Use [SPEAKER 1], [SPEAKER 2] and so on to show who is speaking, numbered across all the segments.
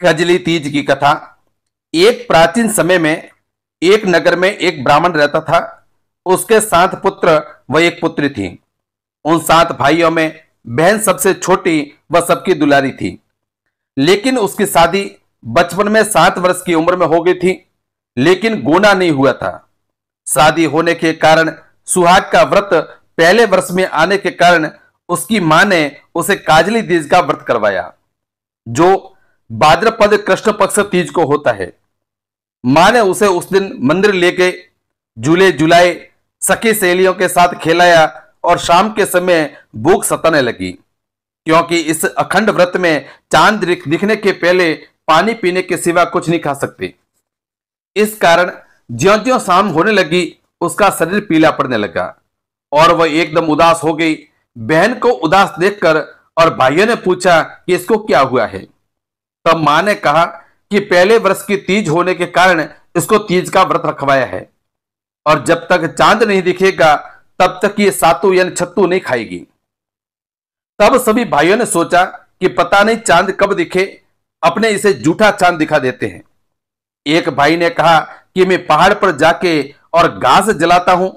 [SPEAKER 1] कजली तीज की कथा। एक प्राचीन समय में एक नगर में एक ब्राह्मण रहता था। उसके 7 पुत्र व एक पुत्री थी। उन 7 भाइयों में बहन सबसे छोटी व सबकी दुलारी थी। लेकिन उसकी शादी बचपन में 7 वर्ष की उम्र में हो गई थी, लेकिन गोना नहीं हुआ था। शादी होने के कारण सुहाग का व्रत पहले वर्ष में आने के कारण उसकी मां ने उसे काजली तीज का व्रत करवाया, जो भाद्रपद कृष्ण पक्ष तीज को होता है। मां ने उसे उस दिन मंदिर लेके झूले झुलाए, सखी सहेलियों के साथ खिलाया और शाम के समय भूख सताने लगी, क्योंकि इस अखंड व्रत में चांद दिखने के पहले पानी पीने के सिवा कुछ नहीं खा सकते। इस कारण ज्यों-ज्यों शाम होने लगी उसका शरीर पीला पड़ने लगा और वह एकदम उदास हो गई। बहन को उदास देखकर और भाइयों ने पूछा कि इसको क्या हुआ है। तब मां ने कहा कि पहले वर्ष की तीज होने के कारण इसको तीज का व्रत रखवाया है और जब तक चांद नहीं दिखेगा तब तक ये सातू यानी छत्तू नहीं खाएगी। तब सभी भाइयों ने सोचा कि पता नहीं चांद कब दिखे, अपने इसे झूठा चांद दिखा देते हैं। एक भाई ने कहा कि मैं पहाड़ पर जाके और घास जलाता हूं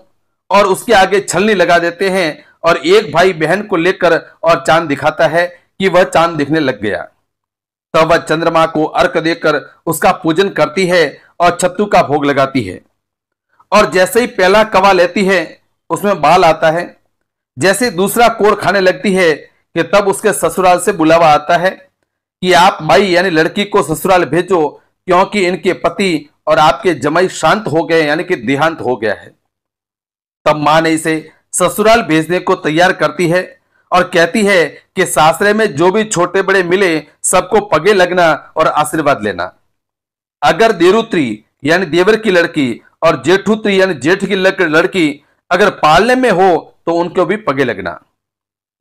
[SPEAKER 1] और उसके आगे छलनी लगा देते हैं, और एक भाई बहन को लेकर और चांद दिखाता है कि वह चांद दिखने लग गया। तब वह चंद्रमा को अर्घ देकर उसका पूजन करती है और छत्तू का भोग लगाती है। और जैसे ही पहला कवा लेती है उसमें बाल आता है। जैसे दूसरा कोर खाने लगती है कि तब उसके ससुराल से बुलावा आता है कि आप भाई यानी लड़की को ससुराल भेजो, क्योंकि इनके पति और आपके जमाई शांत हो गए यानी कि देहांत हो गया है। तब मां ने इसे ससुराल भेजने को तैयार करती है और कहती है कि सासरे में जो भी छोटे बड़े मिले सबको पगे लगना और आशीर्वाद लेना। अगर देरुत्री यानी देवर की लड़की और जेठुत्री यानी जेठ की लड़की अगर पालने में हो तो उनको भी पगे लगना।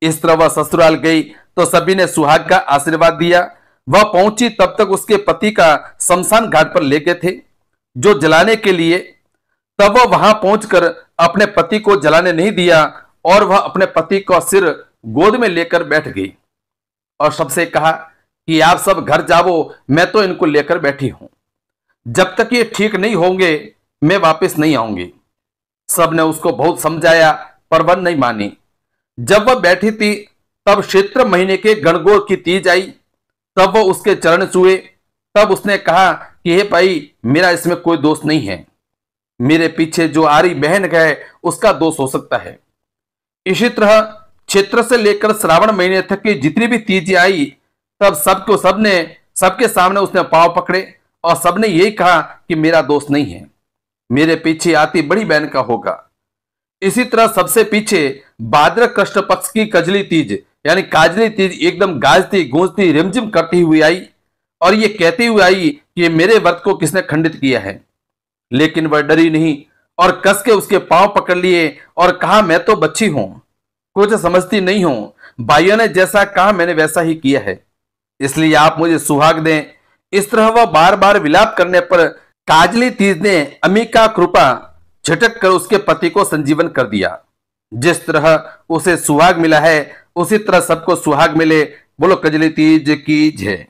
[SPEAKER 1] इस तरह वह ससुराल गई तो सभी ने सुहाग का आशीर्वाद दिया। वह पहुंची तब तक उसके पति का शमशान घाट पर ले गए थे जो जलाने के लिए। तब वह वहां पहुंचकर अपने पति को जलाने नहीं दिया और वह अपने पति का सिर गोद में लेकर बैठ गई और सबसे कहा कि आप सब घर जाओ, मैं तो इनको लेकर बैठी हूं। जब तक ये ठीक नहीं होंगे मैं वापस नहीं आऊंगी। सब ने उसको बहुत समझाया पर वह नहीं मानी। जब वह बैठी थी तब क्षेत्र महीने के गणगौर की तीज आई। तब वह उसके चरण छुए। तब उसने कहा कि हे भाई, मेरा इसमें कोई दोष नहीं है। मेरे पीछे जो आरी बहन है उसका दोष हो सकता है। इसी तरह क्षेत्र से लेकर श्रावण महीने तक की जितनी भी तीजें आई तब सबके सामने उसने पांव पकड़े और सबने यही कहा कि मेरा दोष नहीं है, मेरे पीछे आती बड़ी बहन का होगा। इसी तरह सबसे पीछे भाद्र कृष्ण पक्ष की कजली तीज यानी काजली तीज एकदम गाजती गूंजती रिमझिम करती हुई आई और ये कहती हुई आई कि मेरे व्रत को किसने खंडित किया है। लेकिन वह डरी नहीं और कस के उसके पांव पकड़ लिए और कहा मैं तो बच्ची हूं, कुछ समझती नहीं हूं। भाइयों ने जैसा कहा मैंने वैसा ही किया है, इसलिए आप मुझे सुहाग दें। इस तरह वह बार बार विलाप करने पर काजली तीज ने अम्बिका कृपा झटक कर उसके पति को संजीवन कर दिया। जिस तरह उसे सुहाग मिला है उसी तरह सबको सुहाग मिले। बोलो कजली तीज की जय।